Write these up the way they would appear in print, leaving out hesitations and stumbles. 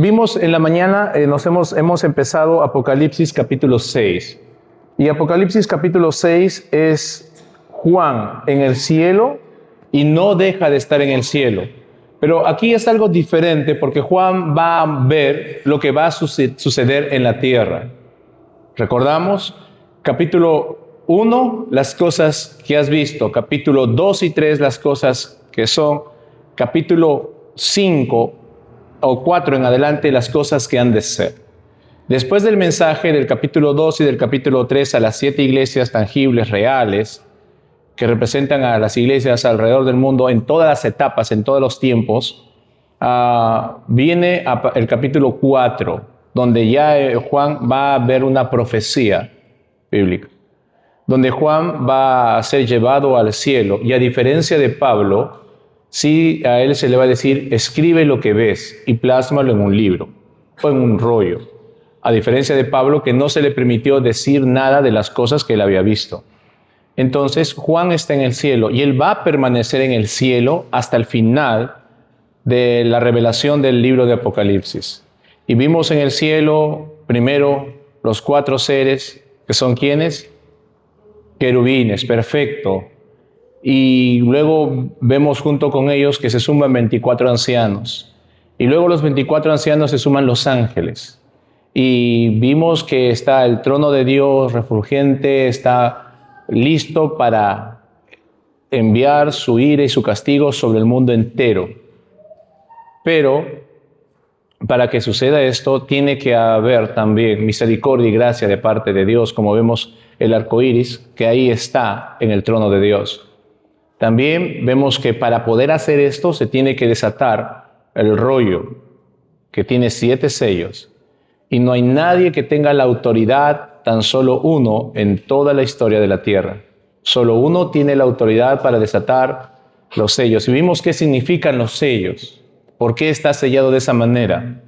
Vimos en la mañana, hemos empezado Apocalipsis capítulo 6. Y Apocalipsis capítulo 6 es Juan en el cielo y no deja de estar en el cielo. Pero aquí es algo diferente porque Juan va a ver lo que va a suceder en la tierra. Recordamos, capítulo 1, las cosas que has visto. Capítulo 2 y 3, las cosas que son. Capítulo 5 o 4 en adelante, las cosas que han de ser. Después del mensaje del capítulo 2 y del capítulo 3 a las 7 iglesias tangibles, reales, que representan a las iglesias alrededor del mundo en todas las etapas, en todos los tiempos, viene el capítulo 4, donde ya Juan va a ver una profecía bíblica, donde Juan va a ser llevado al cielo, y a diferencia de Pablo, sí, a él se le va a decir, escribe lo que ves y plásmalo en un libro o en un rollo. A diferencia de Pablo, que no se le permitió decir nada de las cosas que él había visto. Entonces, Juan está en el cielo y él va a permanecer en el cielo hasta el final de la revelación del libro de Apocalipsis. Y vimos en el cielo, primero, los 4 seres, que son ¿quiénes? Querubines, perfecto. Y luego vemos junto con ellos que se suman 24 ancianos. Y luego los 24 ancianos se suman los ángeles. Y vimos que está el trono de Dios refulgente, está listo para enviar su ira y su castigo sobre el mundo entero. Pero para que suceda esto, tiene que haber también misericordia y gracia de parte de Dios, como vemos el arco iris, que ahí está en el trono de Dios. También vemos que para poder hacer esto se tiene que desatar el rollo, que tiene 7 sellos. Y no hay nadie que tenga la autoridad, tan solo uno en toda la historia de la tierra. Solo uno tiene la autoridad para desatar los sellos. Y vimos qué significan los sellos. ¿Por qué está sellado de esa manera?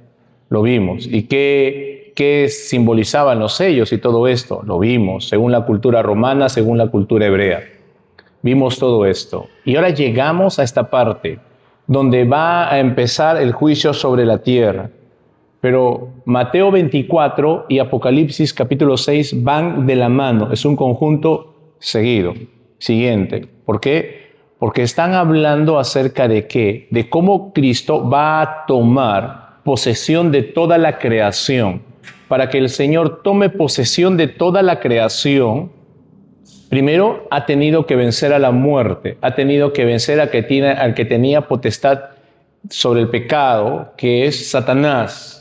Lo vimos. ¿Y qué simbolizaban los sellos y todo esto? Lo vimos, según la cultura romana, según la cultura hebrea. Vimos todo esto. Y ahora llegamos a esta parte donde va a empezar el juicio sobre la tierra. Pero Mateo 24 y Apocalipsis capítulo 6 van de la mano. Es un conjunto seguido. Siguiente. ¿Por qué? Porque están hablando acerca de qué? De cómo Cristo va a tomar posesión de toda la creación. Para que el Señor tome posesión de toda la creación, primero ha tenido que vencer a la muerte, ha tenido que vencer al que tenía potestad sobre el pecado, que es Satanás.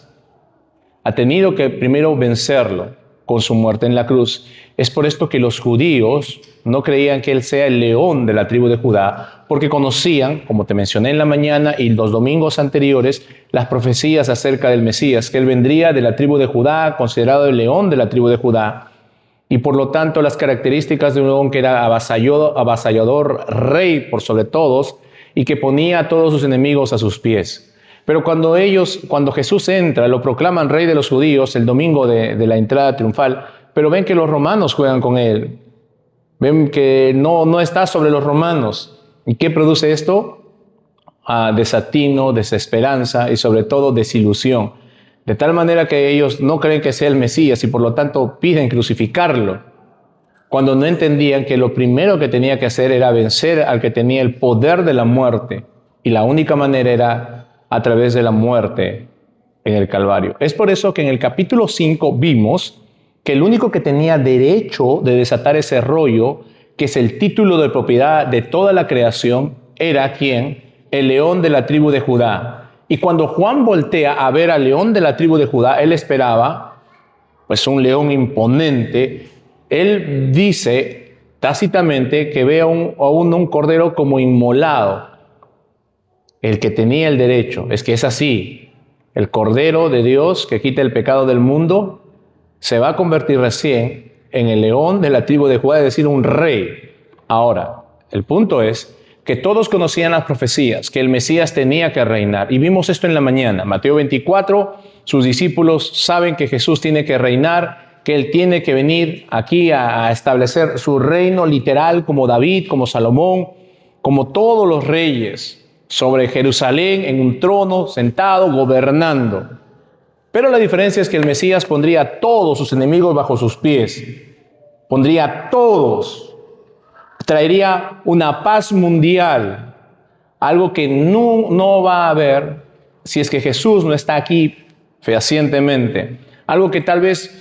Ha tenido que primero vencerlo con su muerte en la cruz. Es por esto que los judíos no creían que él sea el león de la tribu de Judá, porque conocían, como te mencioné en la mañana y los domingos anteriores, las profecías acerca del Mesías, que él vendría de la tribu de Judá, considerado el león de la tribu de Judá. Y por lo tanto, las características de un león que era avasallador, rey por sobre todos, y que ponía a todos sus enemigos a sus pies. Pero cuando Jesús entra, lo proclaman rey de los judíos el domingo de la entrada triunfal, pero ven que los romanos juegan con él. Ven que no está sobre los romanos. ¿Y qué produce esto? Desatino, desesperanza y sobre todo desilusión. De tal manera que ellos no creen que sea el Mesías y por lo tanto piden crucificarlo, cuando no entendían que lo primero que tenía que hacer era vencer al que tenía el poder de la muerte, y la única manera era a través de la muerte en el Calvario. Es por eso que en el capítulo 5 vimos que el único que tenía derecho de desatar ese rollo, que es el título de propiedad de toda la creación, era ¿quién? El león de la tribu de Judá. Y cuando Juan voltea a ver al león de la tribu de Judá, él esperaba pues un león imponente. Él dice tácitamente que ve a un cordero como inmolado. El que tenía el derecho, es que es así. El Cordero de Dios que quita el pecado del mundo se va a convertir recién en el león de la tribu de Judá, es decir, un rey. Ahora, el punto es que todos conocían las profecías, que el Mesías tenía que reinar. Y vimos esto en la mañana. Mateo 24, sus discípulos saben que Jesús tiene que reinar, que Él tiene que venir aquí a establecer su reino literal como David, como Salomón, como todos los reyes, sobre Jerusalén en un trono, sentado, gobernando. Pero la diferencia es que el Mesías pondría a todos sus enemigos bajo sus pies. Pondría a todos. Traería una paz mundial. Algo que no va a haber si es que Jesús no está aquí fehacientemente. Algo que tal vez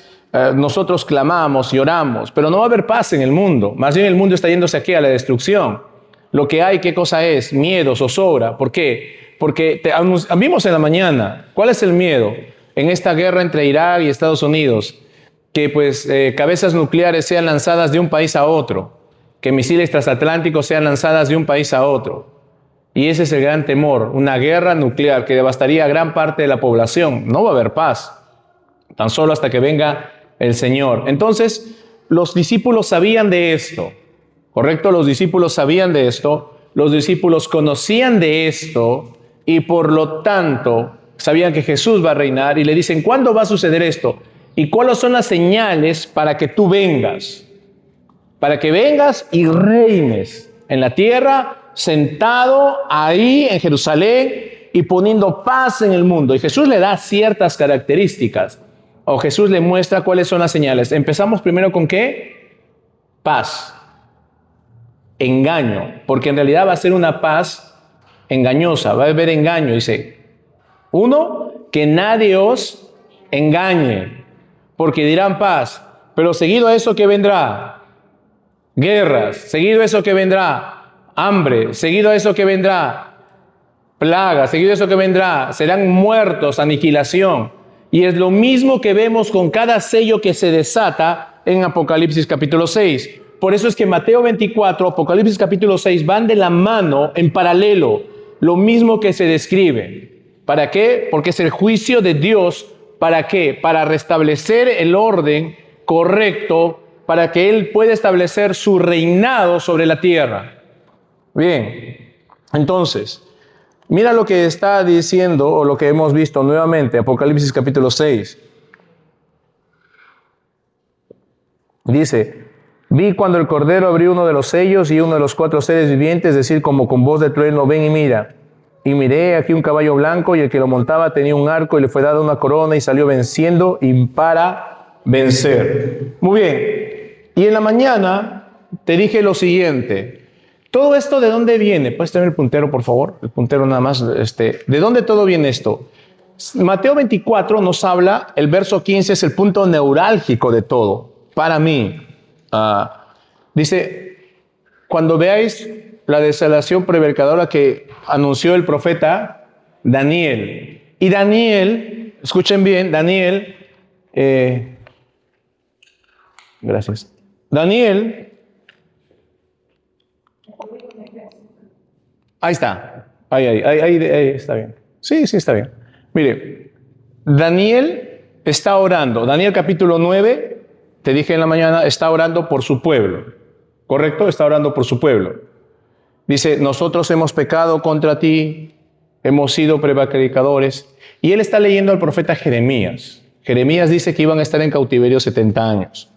nosotros clamamos y oramos, pero no va a haber paz en el mundo. Más bien el mundo está yéndose aquí a la destrucción. Lo que hay, ¿qué cosa es? Miedo, zozobra. ¿Por qué? Porque vimos en la mañana, ¿cuál es el miedo? En esta guerra entre Irak y Estados Unidos, que pues cabezas nucleares sean lanzadas de un país a otro, que misiles transatlánticos sean lanzadas de un país a otro. Y ese es el gran temor, una guerra nuclear que devastaría a gran parte de la población. No va a haber paz, tan solo hasta que venga el Señor. Entonces, los discípulos sabían de esto, ¿correcto? Los discípulos sabían de esto, los discípulos conocían de esto y por lo tanto sabían que Jesús va a reinar y le dicen, ¿cuándo va a suceder esto? ¿Y cuáles son las señales para que tú vengas? Para que vengas y reines en la tierra, sentado ahí en Jerusalén y poniendo paz en el mundo. Y Jesús le da ciertas características, o Jesús le muestra cuáles son las señales. Empezamos primero con ¿qué? Paz. Engaño, porque en realidad va a ser una paz engañosa, va a haber engaño, dice. Uno, que nadie os engañe, porque dirán paz, pero seguido a eso que vendrá, guerras, seguido a eso que vendrá, hambre, seguido a eso que vendrá, plagas, seguido a eso que vendrá, serán muertos, aniquilación. Y es lo mismo que vemos con cada sello que se desata en Apocalipsis capítulo 6. Por eso es que Mateo 24, Apocalipsis capítulo 6 van de la mano en paralelo, lo mismo que se describe. ¿Para qué? Porque es el juicio de Dios. ¿Para qué? Para restablecer el orden correcto, para que Él pueda establecer su reinado sobre la tierra. Bien, entonces, mira lo que está diciendo, o lo que hemos visto nuevamente, Apocalipsis capítulo 6. Dice, vi cuando el Cordero abrió uno de los sellos y uno de los 4 seres vivientes, decir como con voz de trueno, ven y mira. Y miré aquí un caballo blanco y el que lo montaba tenía un arco y le fue dada una corona y salió venciendo y para vencer. Muy bien. Y en la mañana te dije lo siguiente. ¿Todo esto de dónde viene? ¿Puedes tener el puntero, por favor? El puntero nada más. ¿De dónde todo viene esto? Mateo 24 nos habla, el verso 15 es el punto neurálgico de todo. Para mí. Dice, cuando veáis la desolación prevaricatora que anunció el profeta Daniel. Y Daniel, escuchen bien, Daniel, gracias. Daniel, ahí está, ahí está bien. Sí, está bien. Mire, Daniel está orando. Daniel capítulo 9, te dije en la mañana, está orando por su pueblo. ¿Correcto? Está orando por su pueblo. Dice, nosotros hemos pecado contra ti, hemos sido prevaricadores. Y él está leyendo al profeta Jeremías. Jeremías dice que iban a estar en cautiverio 70 años.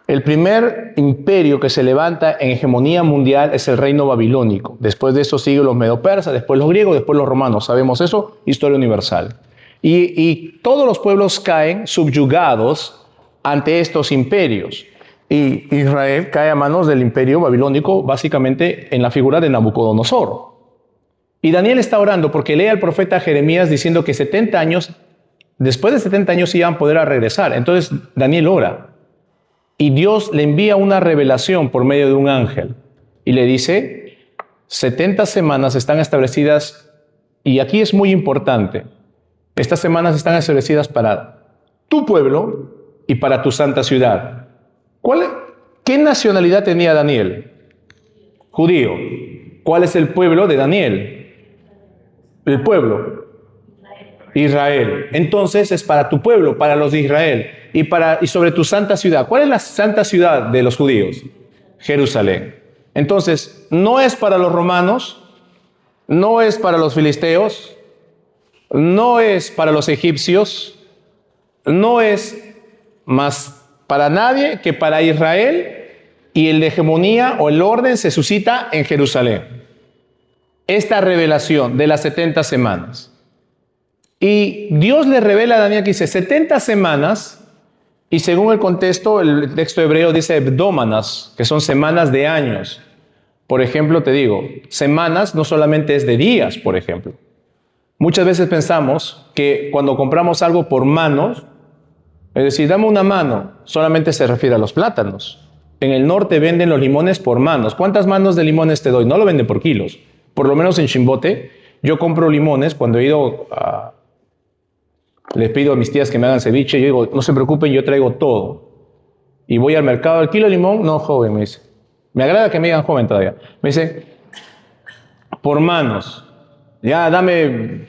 El primer imperio que se levanta en hegemonía mundial es el reino babilónico. Después de eso siguen los medo-persas, después los griegos, después los romanos. ¿Sabemos eso? Historia universal. Y todos los pueblos caen subyugados ante estos imperios. Y Israel cae a manos del imperio babilónico, básicamente en la figura de Nabucodonosor. Y Daniel está orando porque lee al profeta Jeremías diciendo que 70 años, después de 70 años iban a poder regresar. Entonces Daniel ora. Y Dios le envía una revelación por medio de un ángel. Y le dice, 70 semanas están establecidas, y aquí es muy importante, estas semanas están establecidas para tu pueblo y para tu santa ciudad. ¿Qué nacionalidad tenía Daniel? Judío. ¿Cuál es el pueblo de Daniel? El pueblo. Israel. Entonces es para tu pueblo, para los de Israel y sobre tu santa ciudad. ¿Cuál es la santa ciudad de los judíos? Jerusalén. Entonces, no es para los romanos, no es para los filisteos, no es para los egipcios, no es más para nadie que para Israel, y el de hegemonía o el orden se suscita en Jerusalén. Esta revelación de las 70 semanas. Y Dios le revela a Daniel que dice 70 semanas, y según el contexto, el texto hebreo dice hebdómanas, que son semanas de años. Por ejemplo, te digo, semanas no solamente es de días, por ejemplo. Muchas veces pensamos que cuando compramos algo por manos, es decir, dame una mano, solamente se refiere a los plátanos. En el norte venden los limones por manos. ¿Cuántas manos de limones te doy? No lo venden por kilos. Por lo menos en Chimbote, yo compro limones cuando he ido a... Les pido a mis tías que me hagan ceviche, yo digo, no se preocupen, yo traigo todo. Y voy al mercado, ¿el kilo de limón? No, joven, me dice. Me agrada que me digan joven todavía. Me dice, por manos. Ya, dame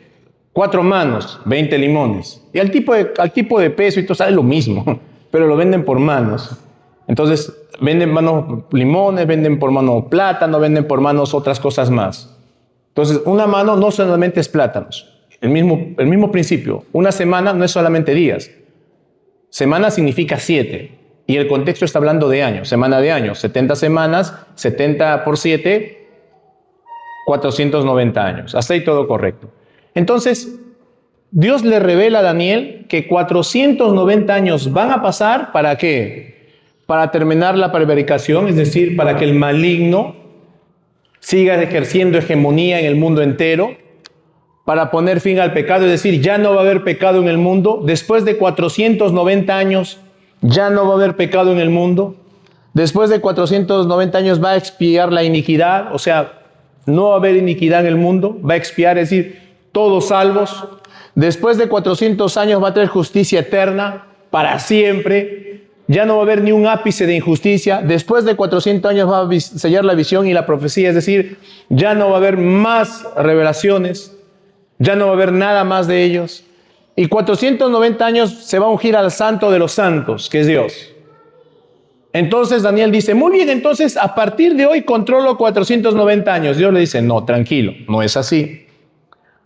4 manos, 20 limones. Y al tipo de peso y todo sale lo mismo, pero lo venden por manos. Entonces, venden manos limones, venden por mano plátano, venden por manos otras cosas más. Entonces, una mano no solamente es plátanos. El mismo principio. Una semana no es solamente días. Semana significa 7. Y el contexto está hablando de años. Semana de años. 70 semanas, 70 por 7, 490 años. Hasta ahí todo correcto. Entonces, Dios le revela a Daniel que 490 años van a pasar, ¿para qué? Para terminar la prevaricación, es decir, para que el maligno siga ejerciendo hegemonía en el mundo entero, para poner fin al pecado, es decir, ya no va a haber pecado en el mundo. Después de 490 años, ya no va a haber pecado en el mundo. Después de 490 años va a expiar la iniquidad, o sea, no va a haber iniquidad en el mundo, va a expiar, es decir, todos salvos. Después de 400 años va a traer justicia eterna para siempre. Ya no va a haber ni un ápice de injusticia. Después de 400 años va a sellar la visión y la profecía, es decir, ya no va a haber más revelaciones. Ya no va a haber nada más de ellos. Y 490 años se va a ungir al santo de los santos, que es Dios. Entonces Daniel dice, muy bien, entonces a partir de hoy controlo 490 años. Dios le dice, no, tranquilo, no es así.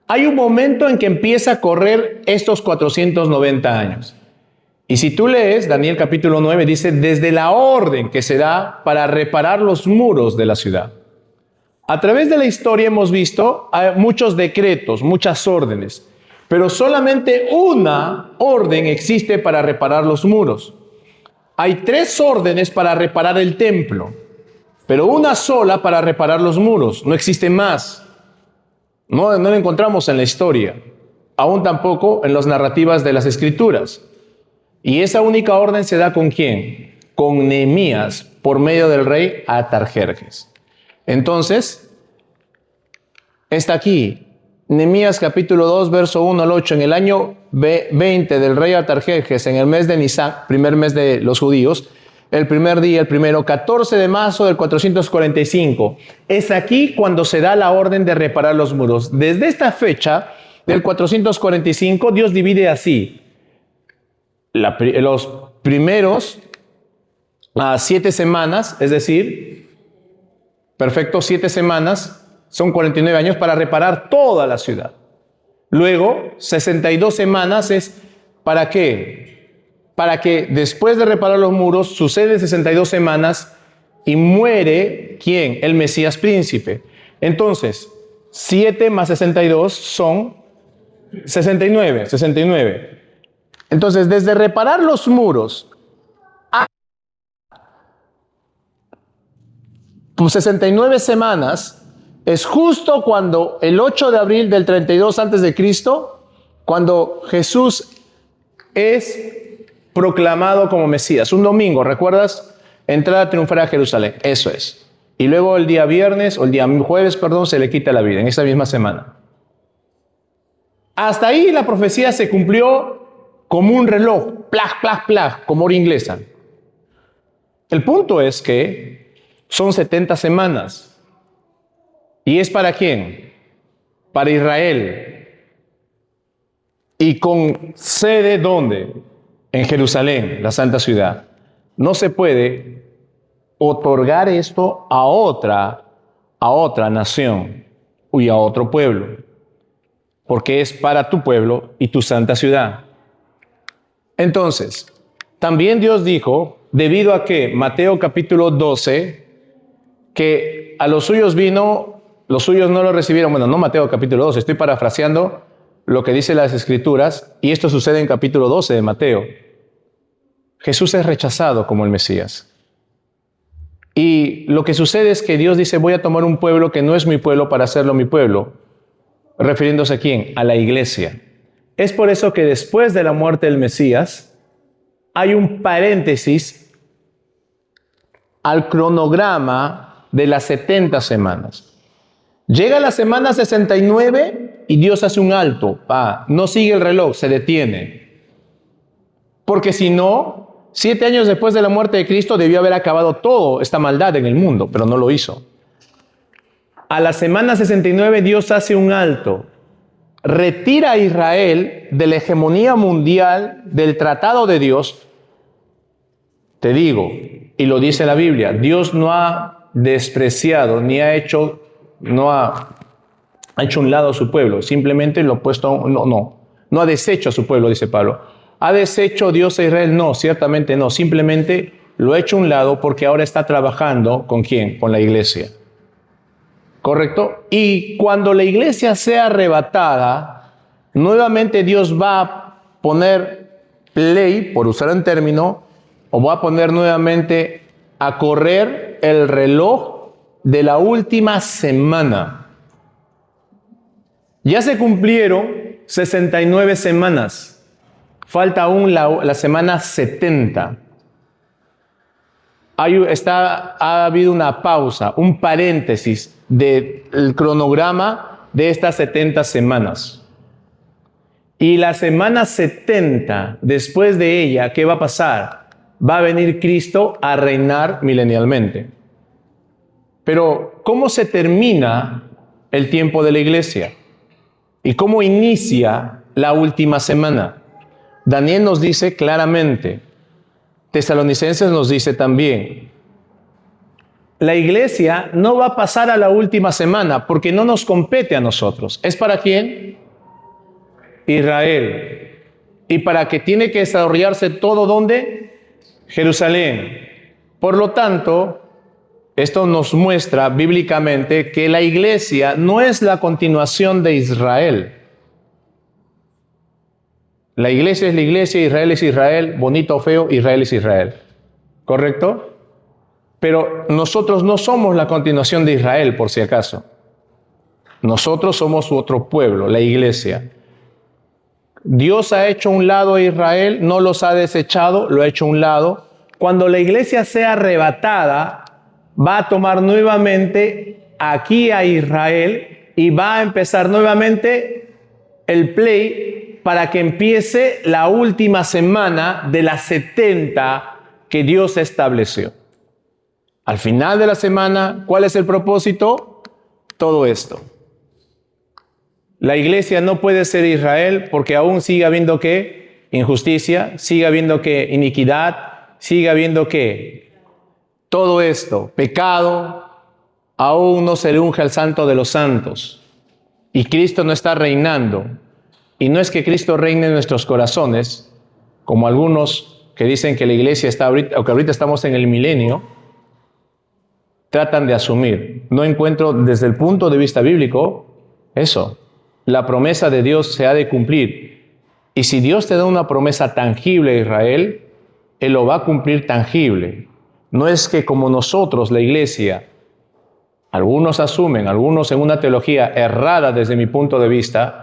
Hay un momento en que empieza a correr estos 490 años. Y si tú lees Daniel capítulo 9, dice, desde la orden que se da para reparar los muros de la ciudad. A través de la historia hemos visto muchos decretos, muchas órdenes, pero solamente una orden existe para reparar los muros. Hay 3 órdenes para reparar el templo, pero una sola para reparar los muros. No existe más. No lo encontramos en la historia, aún tampoco en las narrativas de las Escrituras. Y esa única orden se da ¿con quién? Con Nehemías, por medio del rey Artajerjes. Entonces, está aquí, Nehemías capítulo 2, verso 1 al 8, en el año 20 del rey Artajerjes, en el mes de Nisan, primer mes de los judíos, el primer día, el primero, 14 de marzo del 445. Es aquí cuando se da la orden de reparar los muros. Desde esta fecha, del 445, Dios divide así. Los primeros 7 semanas, es decir, perfecto, 7 semanas, son 49 años para reparar toda la ciudad. Luego, 62 semanas es ¿para qué? Para que después de reparar los muros, suceden 62 semanas y muere, ¿quién? El Mesías príncipe. Entonces, 7 más 62 son 69. Entonces, desde reparar los muros a 69 semanas, es justo cuando el 8 de abril del 32 antes de Cristo, cuando Jesús es proclamado como Mesías. Un domingo, ¿recuerdas? Entrada triunfal a Jerusalén. Eso es. Y luego el día viernes, o el día jueves, perdón, se le quita la vida, en esa misma semana. Hasta ahí la profecía se cumplió como un reloj, plaj, plaj, plaj, como hora inglesa. El punto es que son 70 semanas. ¿Y es para quién? Para Israel. ¿Y con sede dónde? En Jerusalén, la santa ciudad. No se puede otorgar esto a otra nación y a otro pueblo, porque es para tu pueblo y tu santa ciudad. Entonces, también Dios dijo, debido a que Mateo capítulo 12, que a los suyos vino, los suyos no lo recibieron. Bueno, no Mateo capítulo 12, estoy parafraseando lo que dice las Escrituras, y esto sucede en capítulo 12 de Mateo. Jesús es rechazado como el Mesías. Y lo que sucede es que Dios dice, voy a tomar un pueblo que no es mi pueblo para hacerlo mi pueblo. ¿Refiriéndose a quién? A la iglesia. Es por eso que después de la muerte del Mesías, hay un paréntesis al cronograma de las 70 semanas. Llega la semana 69 y Dios hace un alto. No sigue el reloj, se detiene. Porque si no, 7 años después de la muerte de Cristo debió haber acabado toda esta maldad en el mundo, pero no lo hizo. A la semana 69 Dios hace un alto. Retira a Israel de la hegemonía mundial del tratado de Dios. Te digo, y lo dice la Biblia, Dios no ha despreciado ni ha hecho, no ha hecho un lado a su pueblo, simplemente lo ha puesto, no ha deshecho a su pueblo, dice Pablo. ¿Ha deshecho Dios a Israel? No, ciertamente no, simplemente lo ha hecho a un lado porque ahora está trabajando ¿con quién? Con la iglesia. ¿Correcto? Y cuando la iglesia sea arrebatada, nuevamente Dios va a poner play, por usar un término, o va a poner nuevamente a correr el reloj de la última semana. Ya se cumplieron 69 semanas. Falta aún la semana 70. Ha habido una pausa, un paréntesis del cronograma de estas 70 semanas. Y la semana 70, después de ella, ¿qué va a pasar? Va a venir Cristo a reinar milenialmente. Pero, ¿cómo se termina el tiempo de la iglesia? ¿Y cómo inicia la última semana? Daniel nos dice claramente, Tesalonicenses nos dice también, la iglesia no va a pasar a la última semana porque no nos compete a nosotros. ¿Es para quién? Israel. ¿Y para qué tiene que desarrollarse todo dónde? Jerusalén. Por lo tanto, esto nos muestra bíblicamente que la iglesia no es la continuación de Israel. La iglesia es la iglesia, Israel es Israel, bonito o feo, Israel es Israel. ¿Correcto? Pero nosotros no somos la continuación de Israel, por si acaso. Nosotros somos otro pueblo, la iglesia. Dios ha hecho a un lado a Israel, no los ha desechado, lo ha hecho a un lado. Cuando la iglesia sea arrebatada, va a tomar nuevamente aquí a Israel y va a empezar nuevamente el play para que empiece la última semana de las 70 que Dios estableció. Al final de la semana, ¿cuál es el propósito? Todo esto. La iglesia no puede ser Israel porque aún sigue habiendo ¿qué? Injusticia, sigue habiendo ¿qué? Iniquidad, sigue habiendo ¿qué? Todo esto, pecado, aún no se le unge al santo de los santos. Y Cristo no está reinando. Y no es que Cristo reine en nuestros corazones, como algunos que dicen que la iglesia está ahorita, o que ahorita estamos en el milenio, tratan de asumir. No encuentro desde el punto de vista bíblico eso. La promesa de Dios se ha de cumplir. Y si Dios te da una promesa tangible a Israel, Él lo va a cumplir tangible. No es que como nosotros, la iglesia, algunos asumen, algunos en una teología errada desde mi punto de vista,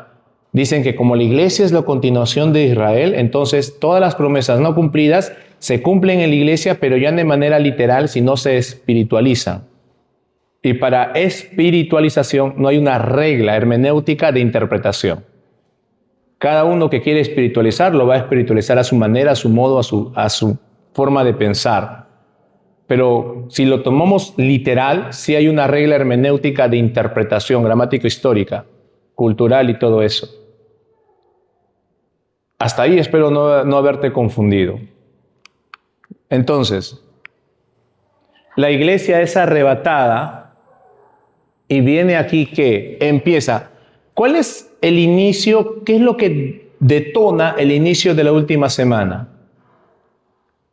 dicen que como la iglesia es la continuación de Israel, entonces todas las promesas no cumplidas se cumplen en la iglesia, pero ya de manera literal, si no se espiritualizan. Y para espiritualización no hay una regla hermenéutica de interpretación. Cada uno que quiere espiritualizar lo va a espiritualizar a su manera, a su modo, a su forma de pensar. Pero si lo tomamos literal, sí hay una regla hermenéutica de interpretación, gramático-histórica, cultural y todo eso. Hasta ahí espero no haberte confundido. Entonces, la iglesia es arrebatada y viene aquí que empieza. ¿Cuál es el inicio? ¿Qué es lo que detona el inicio de la última semana?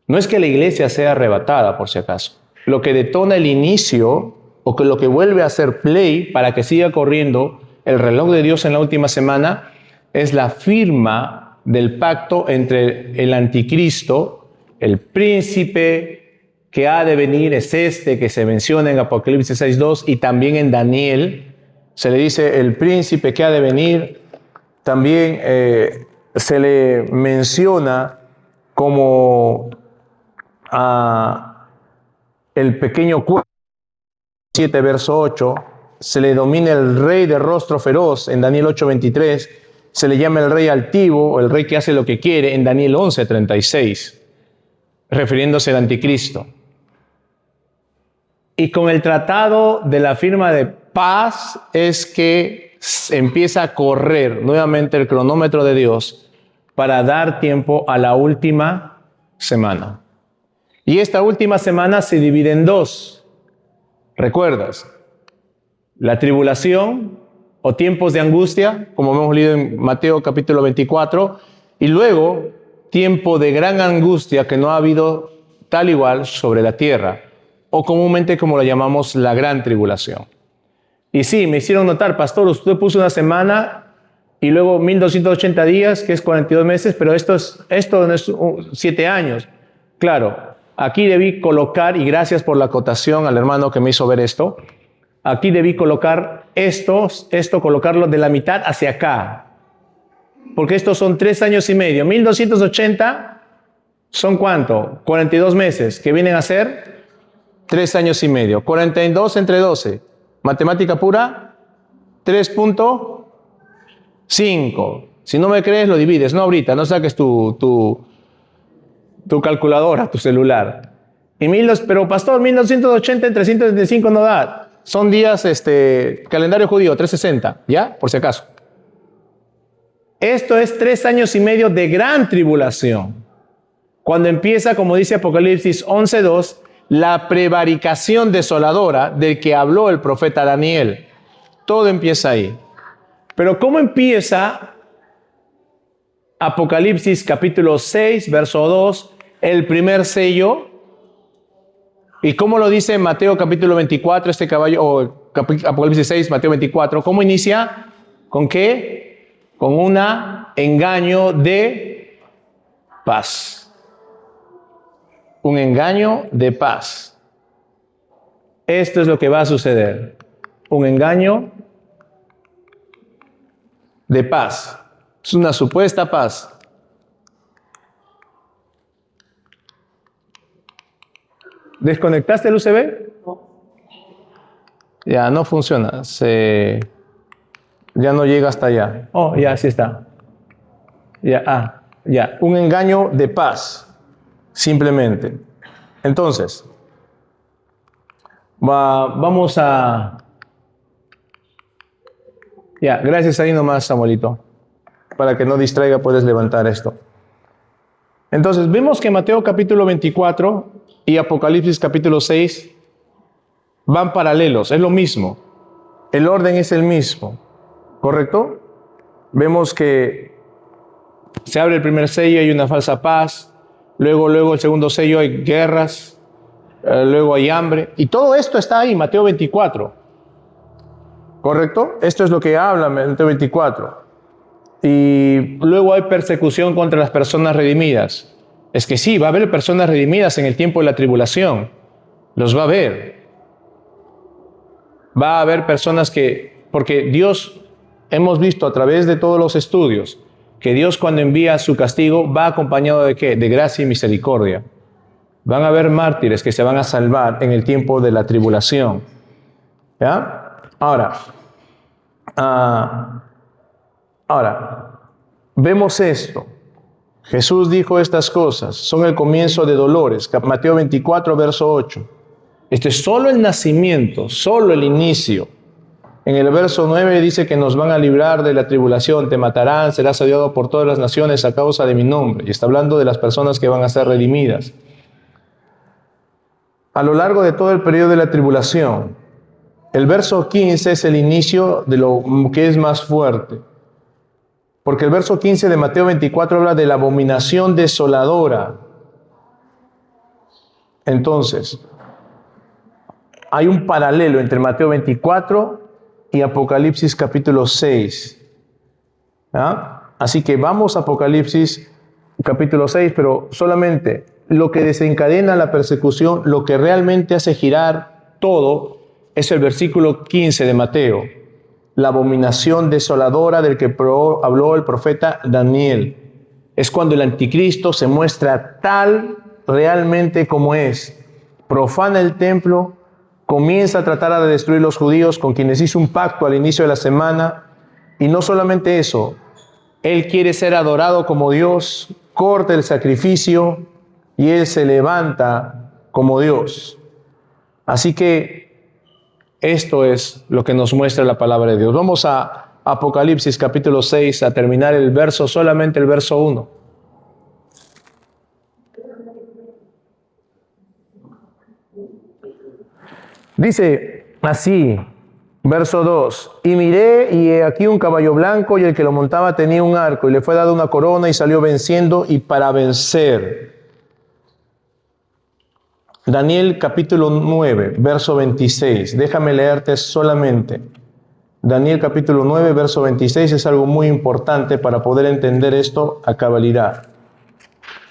No es que la iglesia sea arrebatada, por si acaso. Lo que detona el inicio, o que lo que vuelve a hacer play para que siga corriendo el reloj de Dios en la última semana, es la firma del pacto entre el anticristo, el príncipe que ha de venir, es este que se menciona en Apocalipsis 6:2 y también en Daniel. Se le dice el príncipe que ha de venir. También se le menciona como el pequeño cuervo, 7 verso 8, se le domina el rey de rostro feroz en Daniel 8:23, se le llama el rey altivo, o el rey que hace lo que quiere en Daniel 11:36, refiriéndose al anticristo. Y con el tratado de la firma de paz es que empieza a correr nuevamente el cronómetro de Dios para dar tiempo a la última semana. Y esta última semana se divide en dos. ¿Recuerdas? La tribulación o tiempos de angustia, como hemos leído en Mateo capítulo 24, y luego tiempo de gran angustia que no ha habido tal igual sobre la tierra, o comúnmente como lo llamamos la gran tribulación. Y sí, me hicieron notar, pastor, usted puso una semana y luego 1280 días, que es 42 meses, pero esto no es 7 años. Claro, aquí debí colocar, y gracias por la acotación al hermano que me hizo ver esto, aquí debí colocar esto colocarlo de la mitad hacia acá, porque estos son 3 años y medio. 1280 son ¿cuánto? 42 meses, que vienen a ser 3 años y medio. 42 entre 12, matemática pura, 3.5. Si no me crees, lo divides, no ahorita, no saques tu calculadora, tu celular. Pero pastor, 1280 entre 175 no da. Son días, calendario judío, 360, ¿ya? Por si acaso. Esto es 3 años y medio de gran tribulación. Cuando empieza, como dice Apocalipsis 11:2, la prevaricación desoladora del que habló el profeta Daniel. Todo empieza ahí. Pero ¿cómo empieza Apocalipsis capítulo 6, verso 2, el primer sello? ¿Y cómo lo dice Mateo capítulo 24, o Apocalipsis 6, Mateo 24? ¿Cómo inicia? ¿Con qué? Con un engaño de paz. Un engaño de paz. Esto es lo que va a suceder. Un engaño de paz. Es una supuesta paz. ¿Desconectaste el USB? Ya no funciona. Ya no llega hasta allá. Oh, ya, sí está. Ya, ya. Un engaño de paz. Simplemente. Entonces, vamos a... Ya, gracias ahí nomás, Samuelito. Para que no distraiga, puedes levantar esto. Entonces, vemos que Mateo capítulo 24 y Apocalipsis capítulo 6 van paralelos, es lo mismo. El orden es el mismo, ¿correcto? Vemos que se abre el primer sello, hay una falsa paz. Luego el segundo sello hay guerras, luego hay hambre. Y todo esto está ahí, Mateo 24. ¿Correcto? Esto es lo que habla Mateo 24. Y luego hay persecución contra las personas redimidas. Es que sí, va a haber personas redimidas en el tiempo de la tribulación. Los va a haber. Va a haber personas porque Dios, hemos visto a través de todos los estudios, que Dios cuando envía su castigo va acompañado ¿de qué? De gracia y misericordia. Van a haber mártires que se van a salvar en el tiempo de la tribulación. ¿Ya? Ahora, vemos esto. Jesús dijo estas cosas, son el comienzo de dolores. Mateo 24, verso 8. Este es solo el nacimiento, solo el inicio. En el verso 9 dice que nos van a librar de la tribulación, te matarán, serás odiado por todas las naciones a causa de mi nombre. Y está hablando de las personas que van a ser redimidas. A lo largo de todo el periodo de la tribulación, el verso 15 es el inicio de lo que es más fuerte. Porque el verso 15 de Mateo 24 habla de la abominación desoladora. Entonces, hay un paralelo entre Mateo 24 y Apocalipsis capítulo 6. ¿Ah? Así que vamos a Apocalipsis capítulo 6, pero solamente lo que desencadena la persecución, lo que realmente hace girar todo, es el versículo 15 de Mateo. La abominación desoladora del que habló el profeta Daniel. Es cuando el anticristo se muestra tal realmente como es. Profana el templo, comienza a tratar de destruir los judíos con quienes hizo un pacto al inicio de la semana. Y no solamente eso, él quiere ser adorado como Dios, corta el sacrificio y él se levanta como Dios. Así que esto es lo que nos muestra la palabra de Dios. Vamos a Apocalipsis capítulo 6, a terminar el verso, solamente el verso 1. Dice así, verso 2, y miré y he aquí un caballo blanco y el que lo montaba tenía un arco y le fue dada una corona y salió venciendo y para vencer. Daniel capítulo 9, verso 26. Déjame leerte solamente. Daniel capítulo 9, verso 26 es algo muy importante para poder entender esto a cabalidad.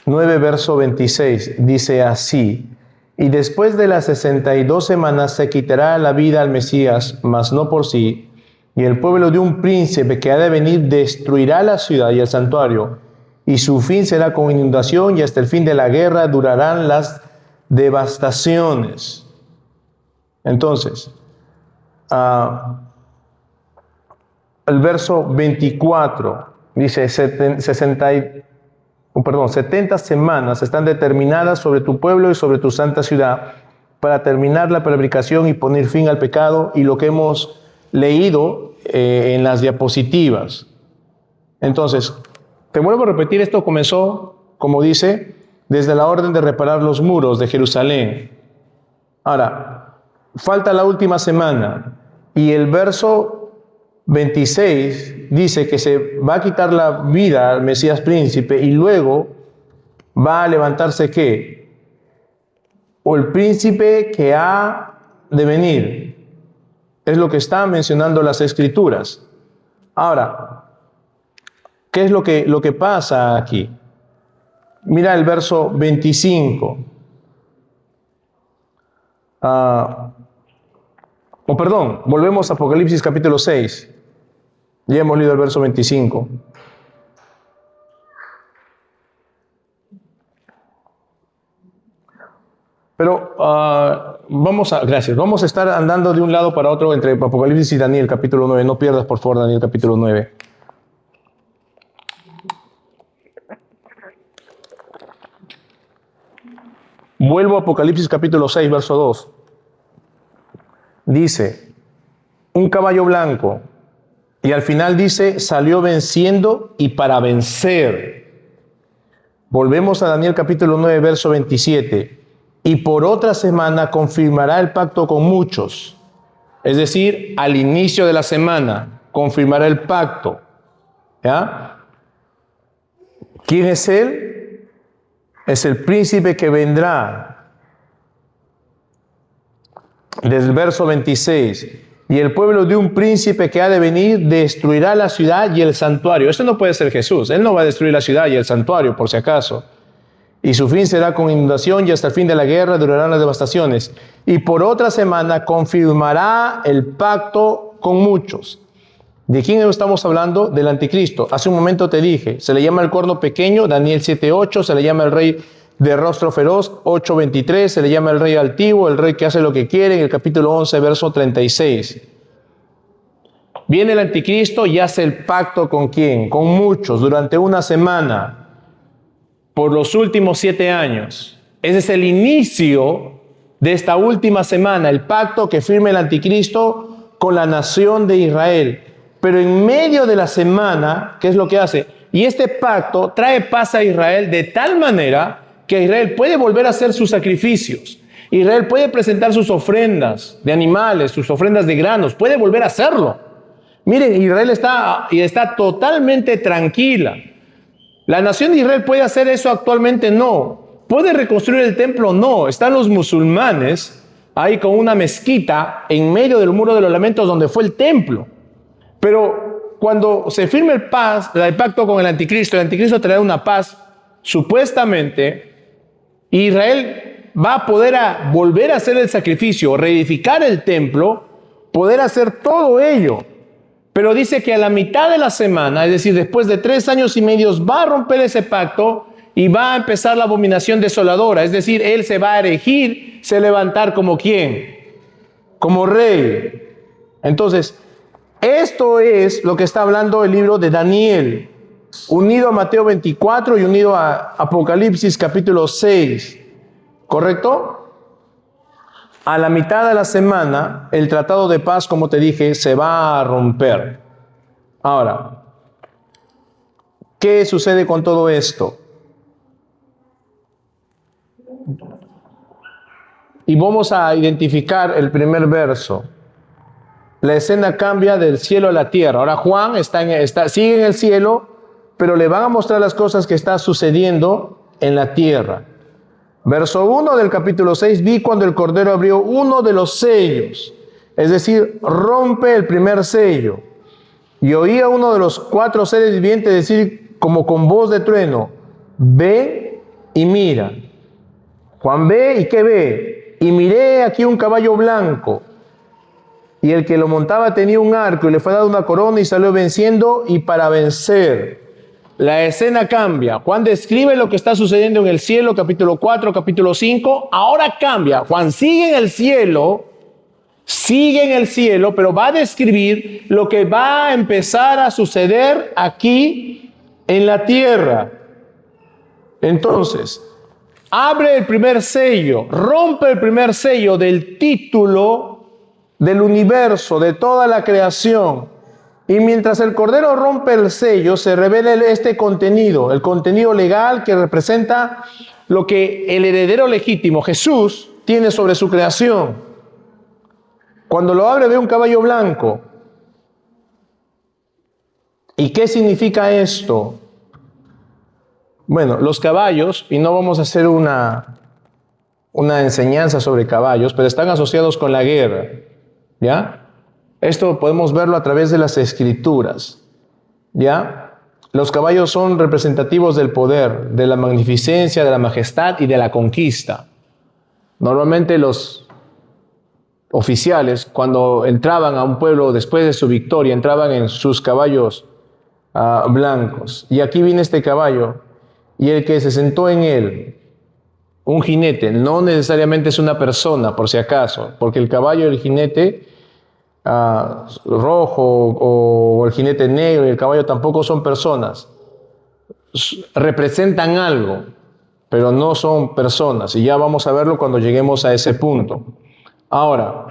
9, verso 26 dice así: y después de las 62 semanas se quitará la vida al Mesías, mas no por sí, y el pueblo de un príncipe que ha de venir destruirá la ciudad y el santuario, y su fin será con inundación, y hasta el fin de la guerra durarán las devastaciones. Entonces, el verso 24 dice 70 semanas están determinadas sobre tu pueblo y sobre tu santa ciudad para terminar la prevaricación y poner fin al pecado, y lo que hemos leído en las diapositivas. Entonces, te vuelvo a repetir, esto comenzó, como dice, desde la orden de reparar los muros de Jerusalén. Ahora, falta la última semana y el verso 26 dice que se va a quitar la vida al Mesías príncipe y luego va a levantarse ¿qué? O el príncipe que ha de venir. Es lo que están mencionando las Escrituras. Ahora, ¿qué es lo que pasa aquí? Mira el verso 25. Volvemos a Apocalipsis capítulo 6. Ya hemos leído el verso 25. Pero vamos a estar andando de un lado para otro entre Apocalipsis y Daniel capítulo 9. No pierdas, por favor, Daniel capítulo 9. Vuelvo a Apocalipsis capítulo 6, verso 2. Dice, un caballo blanco, y al final dice, salió venciendo y para vencer. Volvemos a Daniel capítulo 9, verso 27. Y por otra semana confirmará el pacto con muchos. Es decir, al inicio de la semana confirmará el pacto. ¿Ya? ¿Quién es él? Es el príncipe que vendrá. Desde el verso 26. Y el pueblo de un príncipe que ha de venir destruirá la ciudad y el santuario. Esto no puede ser Jesús. Él no va a destruir la ciudad y el santuario, por si acaso. Y su fin será con inundación y hasta el fin de la guerra durarán las devastaciones. Y por otra semana confirmará el pacto con muchos. ¿De quién estamos hablando? Del anticristo. Hace un momento te dije, se le llama el cuerno pequeño, Daniel 7:8, se le llama el rey de rostro feroz, 8:23, se le llama el rey altivo, el rey que hace lo que quiere, en el capítulo 11, verso 36. Viene el anticristo y hace el pacto ¿con quién? Con muchos, durante una semana, por los últimos 7 años. Ese es el inicio de esta última semana, el pacto que firma el anticristo con la nación de Israel. Pero en medio de la semana, ¿qué es lo que hace? Y este pacto trae paz a Israel de tal manera que Israel puede volver a hacer sus sacrificios. Israel puede presentar sus ofrendas de animales, sus ofrendas de granos, puede volver a hacerlo. Miren, Israel está totalmente tranquila. ¿La nación de Israel puede hacer eso actualmente? No. ¿Puede reconstruir el templo? No. Están los musulmanes ahí con una mezquita en medio del muro de los lamentos donde fue el templo. Pero cuando se firme el pacto con el anticristo traerá una paz, supuestamente, Israel va a poder volver a hacer el sacrificio, reedificar el templo, poder hacer todo ello. Pero dice que a la mitad de la semana, es decir, después de 3 años y medio, va a romper ese pacto y va a empezar la abominación desoladora. Es decir, él se va a erigir, se levantar como ¿quién? Como rey. Entonces, esto es lo que está hablando el libro de Daniel, unido a Mateo 24 y unido a Apocalipsis capítulo 6. ¿Correcto? A la mitad de la semana, el tratado de paz, como te dije, se va a romper. Ahora, ¿qué sucede con todo esto? Y vamos a identificar el primer verso. La escena cambia del cielo a la tierra. Ahora Juan sigue en el cielo, pero le van a mostrar las cosas que están sucediendo en la tierra. Verso 1 del capítulo 6, vi cuando el Cordero abrió uno de los sellos, es decir, rompe el primer sello. Y oí a uno de los 4 seres vivientes decir como con voz de trueno, ve y mira. Juan ve y ¿qué ve? Y miré aquí un caballo blanco, y el que lo montaba tenía un arco y le fue dado una corona y salió venciendo y para vencer. La escena cambia. Juan describe lo que está sucediendo en el cielo, capítulo 4, capítulo 5. Ahora cambia. Juan sigue en el cielo, pero va a describir lo que va a empezar a suceder aquí en la tierra. Entonces, abre el primer sello, rompe el primer sello del título del universo, de toda la creación. Y mientras el Cordero rompe el sello, se revela este contenido, el contenido legal que representa lo que el heredero legítimo, Jesús, tiene sobre su creación. Cuando lo abre, ve un caballo blanco. ¿Y qué significa esto? Bueno, los caballos, y no vamos a hacer una enseñanza sobre caballos, pero están asociados con la guerra, ¿ya? Esto podemos verlo a través de las Escrituras, ¿ya? Los caballos son representativos del poder, de la magnificencia, de la majestad y de la conquista. Normalmente los oficiales, cuando entraban a un pueblo después de su victoria, entraban en sus caballos blancos. Y aquí viene este caballo, y el que se sentó en él, un jinete, no necesariamente es una persona, por si acaso, porque el caballo y el jinete rojo o el jinete negro y el caballo tampoco son personas. Representan algo, pero no son personas. Y ya vamos a verlo cuando lleguemos a ese punto. Ahora,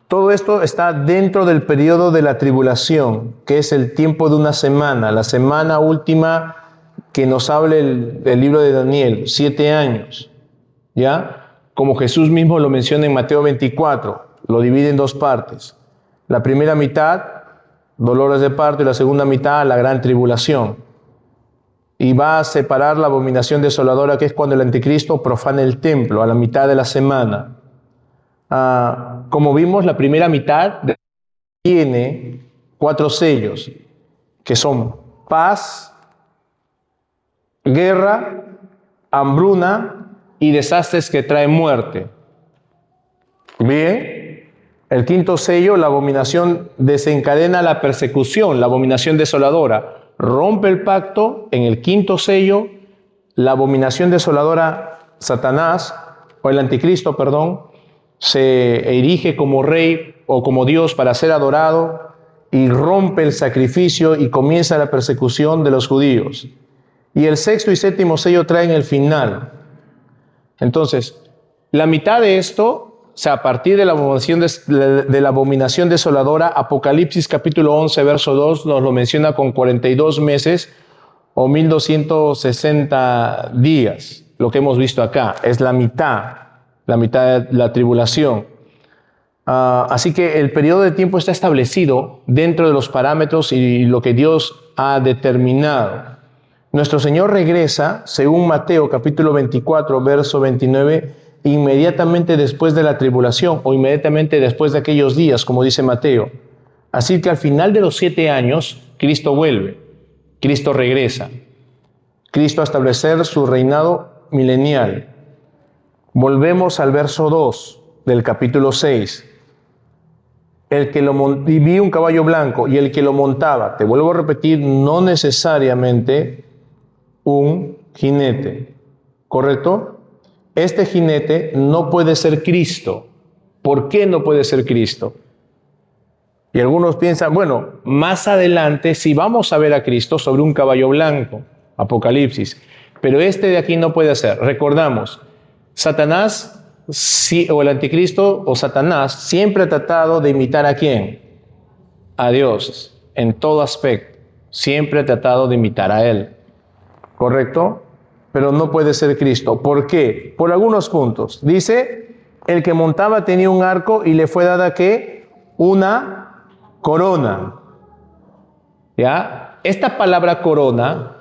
todo esto está dentro del periodo de la tribulación, que es el tiempo de una semana, la semana última que nos habla el libro de Daniel, 7 años, ¿ya? Como Jesús mismo lo menciona en Mateo 24. Lo divide en 2 partes. La primera mitad, dolores de parto, y la segunda mitad, la gran tribulación. Y va a separar la abominación desoladora, que es cuando el anticristo profana el templo, a la mitad de la semana. Como vimos, la primera mitad tiene 4 sellos, que son paz, guerra, hambruna y desastres que traen muerte. Bien. El 5.º sello, la abominación, desencadena la persecución, la abominación desoladora. Rompe el pacto. En el 5.º sello, la abominación desoladora, Satanás, o el anticristo, perdón, se erige como rey o como Dios para ser adorado y rompe el sacrificio y comienza la persecución de los judíos. Y el 6.º y 7.º sello traen el final. Entonces, la mitad de esto, o sea, a partir de la abominación desoladora, Apocalipsis capítulo 11, verso 2, nos lo menciona con 42 meses o 1260 días. Lo que hemos visto acá es la mitad de la tribulación. Así que el periodo de tiempo está establecido dentro de los parámetros y lo que Dios ha determinado. Nuestro Señor regresa, según Mateo capítulo 24, verso 29, inmediatamente después de la tribulación o inmediatamente después de aquellos días, como dice Mateo. Así que al final de los 7 años, Cristo vuelve, Cristo regresa, Cristo a establecer su reinado milenial. Volvemos al verso 2 del capítulo 6. Y vi un caballo blanco y el que lo montaba, te vuelvo a repetir, no necesariamente un jinete, ¿correcto? Este jinete no puede ser Cristo. ¿Por qué no puede ser Cristo? Y algunos piensan, bueno, más adelante sí vamos a ver a Cristo sobre un caballo blanco, Apocalipsis, pero este de aquí no puede ser. Recordamos, Satanás, o el anticristo o Satanás, siempre ha tratado de imitar ¿a quién? A Dios, en todo aspecto. Siempre ha tratado de imitar a Él, ¿correcto? Pero no puede ser Cristo. ¿Por qué? Por algunos puntos. Dice, el que montaba tenía un arco y le fue dada ¿qué? Una corona. ¿Ya? Esta palabra corona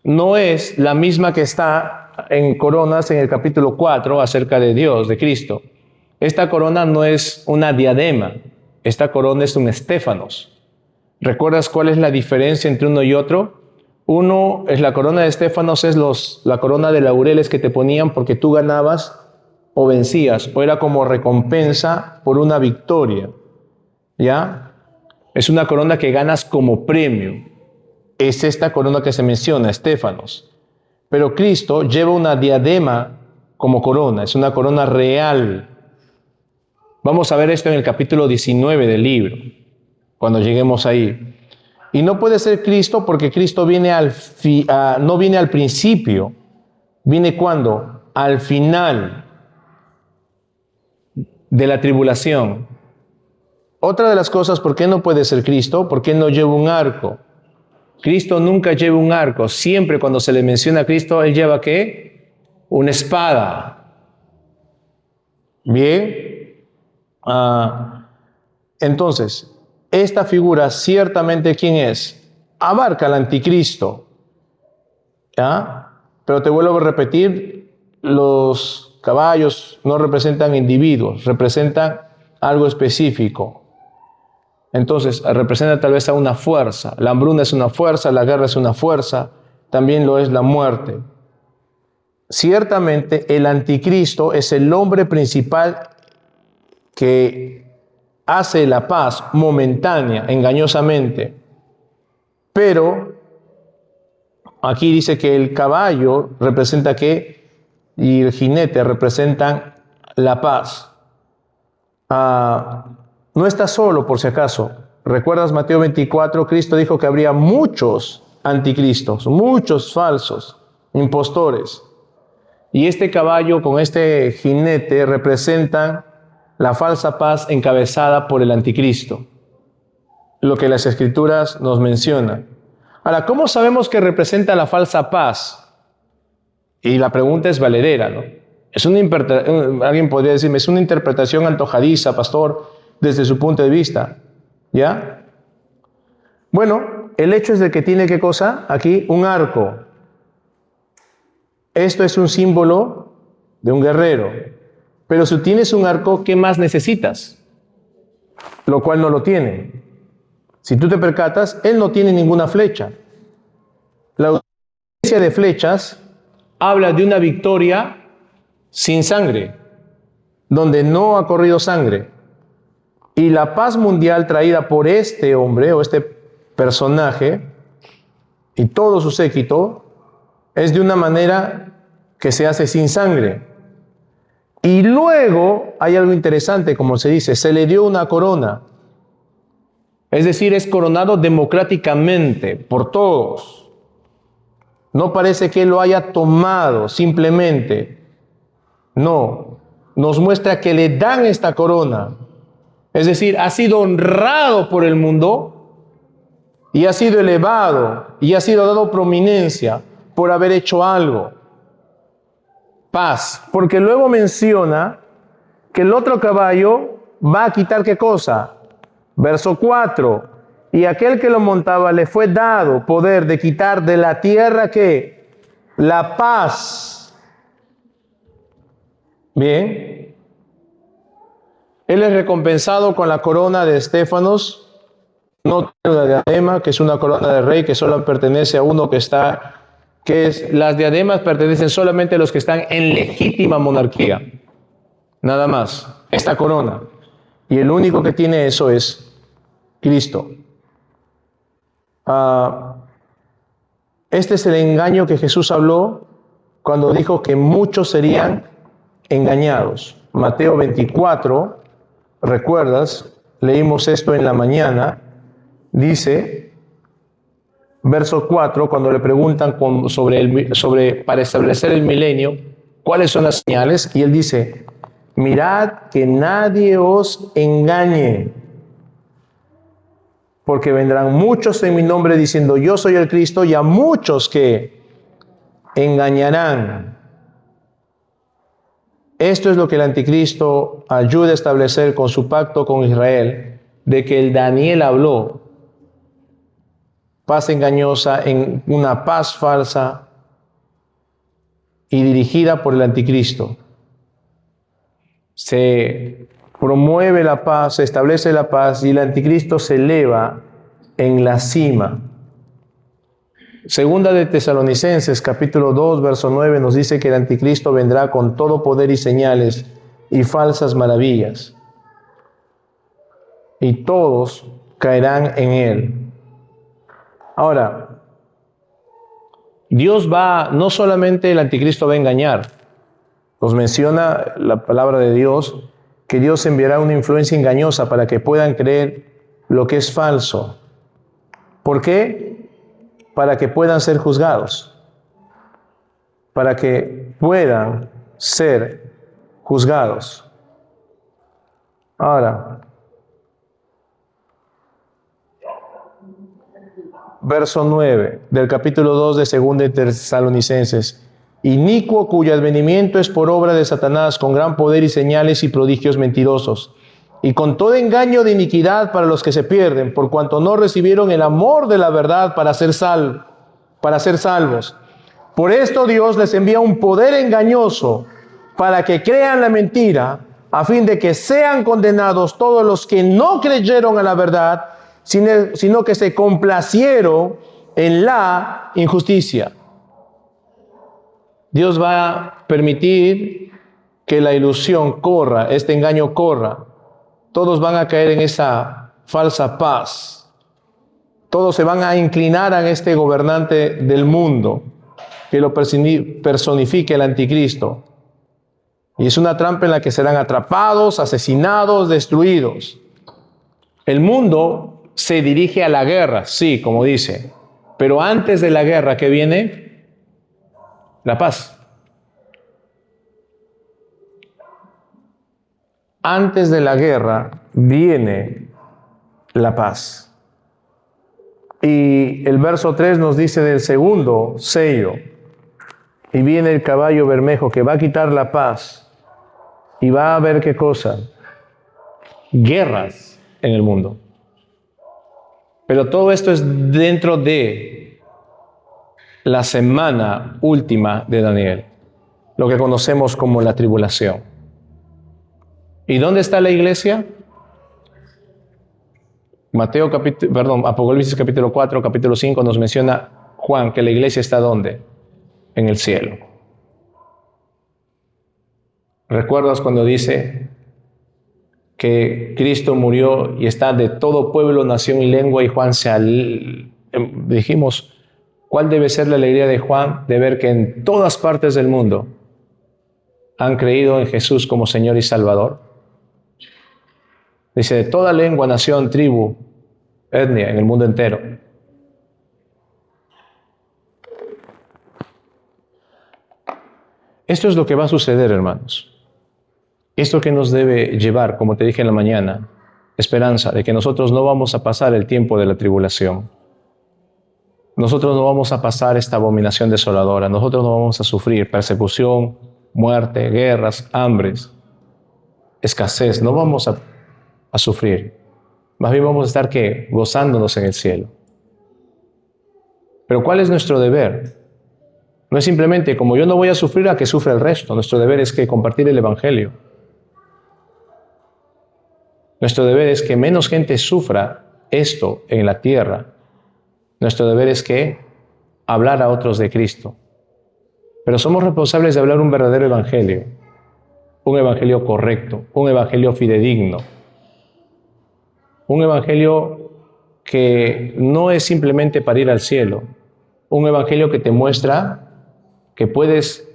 no es la misma que está en coronas en el capítulo 4 acerca de Dios, de Cristo. Esta corona no es una diadema. Esta corona es un estéfanos. ¿Recuerdas cuál es la diferencia entre uno y otro? Uno es la corona de estéfanos, es la corona de laureles que te ponían porque tú ganabas o vencías, o era como recompensa por una victoria. ¿Ya? Es una corona que ganas como premio. Es esta corona que se menciona, estéfanos. Pero Cristo lleva una diadema como corona, es una corona real. Vamos a ver esto en el capítulo 19 del libro, cuando lleguemos ahí. Y no puede ser Cristo porque Cristo viene no viene al principio. ¿Viene cuándo? Al final de la tribulación. Otra de las cosas, ¿por qué no puede ser Cristo? ¿Por qué no lleva un arco? Cristo nunca lleva un arco. Siempre cuando se le menciona a Cristo, Él lleva ¿qué? Una espada. Bien. Entonces, esta figura ciertamente ¿quién es? Abarca al anticristo. ¿Ya? Pero te vuelvo a repetir, los caballos no representan individuos, representan algo específico. Entonces, representa tal vez a una fuerza. La hambruna es una fuerza, la guerra es una fuerza, también lo es la muerte. Ciertamente, el anticristo es el hombre principal que hace la paz momentánea, engañosamente. Pero aquí dice que el caballo representa ¿qué? Y el jinete representan la paz. No está solo, por si acaso. ¿Recuerdas Mateo 24? Cristo dijo que habría muchos anticristos, muchos falsos impostores. Y este caballo con este jinete representan la falsa paz encabezada por el anticristo. Lo que las Escrituras nos mencionan. Ahora, ¿cómo sabemos que representa la falsa paz? Y la pregunta es valedera, ¿no? Alguien podría decirme, es una interpretación antojadiza, pastor, desde su punto de vista. ¿Ya? Bueno, el hecho es de que tiene, ¿qué cosa? Aquí, un arco. Esto es un símbolo de un guerrero. Pero si tienes un arco, ¿qué más necesitas? Lo cual no lo tiene. Si tú te percatas, él no tiene ninguna flecha. La ausencia de flechas habla de una victoria sin sangre, donde no ha corrido sangre. Y la paz mundial traída por este hombre o este personaje y todo su séquito es de una manera que se hace sin sangre. Y luego hay algo interesante, como se dice, se le dio una corona. Es decir, es coronado democráticamente por todos. No parece que él lo haya tomado simplemente. No, nos muestra que le dan esta corona. Es decir, ha sido honrado por el mundo y ha sido elevado y ha sido dado prominencia por haber hecho algo. Paz, porque luego menciona que el otro caballo va a quitar ¿qué cosa? Verso 4. Y aquel que lo montaba le fue dado poder de quitar de la tierra ¿qué? La paz. Bien. Él es recompensado con la corona de estéfanos no tiene una diadema, que es una corona de rey que solo pertenece a uno que está, las diademas pertenecen solamente a los que están en legítima monarquía. Nada más, esta corona. Y el único que tiene eso es Cristo. Este es el engaño que Jesús habló cuando dijo que muchos serían engañados. Mateo 24, ¿recuerdas? Leímos esto en la mañana. Dice, verso 4, cuando le preguntan para establecer el milenio, ¿cuáles son las señales? Y él dice, mirad que nadie os engañe, porque vendrán muchos en mi nombre diciendo, yo soy el Cristo, y a muchos que engañarán. Esto es lo que el anticristo ayuda a establecer con su pacto con Israel, de que el Daniel habló. Paz engañosa en una paz falsa y dirigida por el anticristo. Se promueve la paz, se establece la paz y el anticristo se eleva en la cima. Segunda de Tesalonicenses, capítulo 2, verso 9, nos dice que el anticristo vendrá con todo poder y señales y falsas maravillas. Y todos caerán en él. Ahora, no solamente el anticristo va a engañar. Nos menciona la palabra de Dios que Dios enviará una influencia engañosa para que puedan creer lo que es falso. ¿Por qué? Para que puedan ser juzgados. Para que puedan ser juzgados. Ahora, verso 9 del capítulo 2 de 2 de Tesalonicenses. Inicuo cuyo advenimiento es por obra de Satanás, con gran poder y señales y prodigios mentirosos, y con todo engaño de iniquidad para los que se pierden, por cuanto no recibieron el amor de la verdad para ser salvos. Por esto Dios les envía un poder engañoso para que crean la mentira, a fin de que sean condenados todos los que no creyeron a la verdad, sino que se complacieron en la injusticia. Dios va a permitir que la ilusión corra, este engaño corra. Todos van a caer en esa falsa paz. Todos se van a inclinar a este gobernante del mundo, que lo personifique el anticristo. Y es una trampa en la que serán atrapados, asesinados, destruidos. El mundo se dirige a la guerra, sí, como dice. Pero antes de la guerra, ¿qué viene? La paz. Antes de la guerra viene la paz. Y el verso 3 nos dice del segundo sello. Y viene el caballo bermejo que va a quitar la paz. Y va a haber ¿qué cosa? Guerras en el mundo. Pero todo esto es dentro de la semana última de Daniel, lo que conocemos como la tribulación. ¿Y dónde está la iglesia? Apocalipsis capítulo 4, capítulo 5 nos menciona Juan que la iglesia está ¿dónde? En el cielo. ¿Recuerdas cuando dice que Cristo murió y está de todo pueblo, nación y lengua? Y Juan dijimos, ¿cuál debe ser la alegría de Juan de ver que en todas partes del mundo han creído en Jesús como Señor y Salvador? Dice, de toda lengua, nación, tribu, etnia, en el mundo entero. Esto es lo que va a suceder, hermanos. Esto que nos debe llevar, como te dije en la mañana, esperanza de que nosotros no vamos a pasar el tiempo de la tribulación. Nosotros no vamos a pasar esta abominación desoladora. Nosotros no vamos a sufrir persecución, muerte, guerras, hambres, escasez. No vamos a sufrir. Más bien vamos a estar, ¿qué? Gozándonos en el cielo. Pero ¿cuál es nuestro deber? No es simplemente, como yo no voy a sufrir, a que sufra el resto. Nuestro deber es que compartir el evangelio. Nuestro deber es que menos gente sufra esto en la tierra, nuestro deber es que hablar a otros de Cristo. Pero somos responsables de hablar un verdadero evangelio, un evangelio correcto, un evangelio fidedigno, un evangelio que no es simplemente para ir al cielo, un evangelio que te muestra que puedes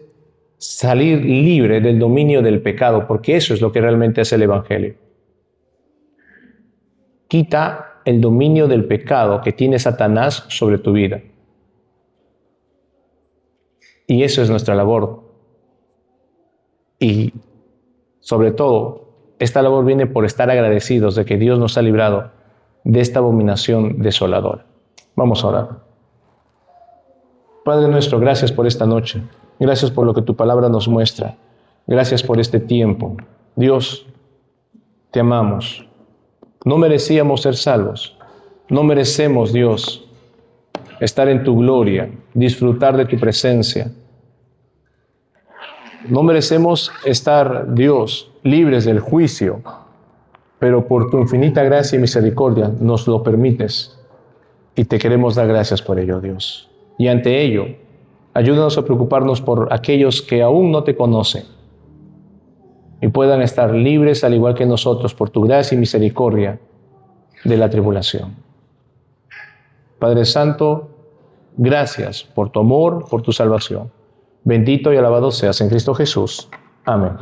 salir libre del dominio del pecado, porque eso es lo que realmente es el evangelio. Quita el dominio del pecado que tiene Satanás sobre tu vida. Y eso es nuestra labor. Y sobre todo, esta labor viene por estar agradecidos de que Dios nos ha librado de esta abominación desoladora. Vamos a orar. Padre nuestro, gracias por esta noche. Gracias por lo que tu palabra nos muestra. Gracias por este tiempo. Dios, te amamos. No merecíamos ser salvos. No merecemos, Dios, estar en tu gloria, disfrutar de tu presencia. No merecemos estar, Dios, libres del juicio, pero por tu infinita gracia y misericordia nos lo permites y te queremos dar gracias por ello, Dios. Y ante ello, ayúdanos a preocuparnos por aquellos que aún no te conocen y puedan estar libres al igual que nosotros por tu gracia y misericordia de la tribulación. Padre Santo, gracias por tu amor, por tu salvación. Bendito y alabado seas en Cristo Jesús. Amén.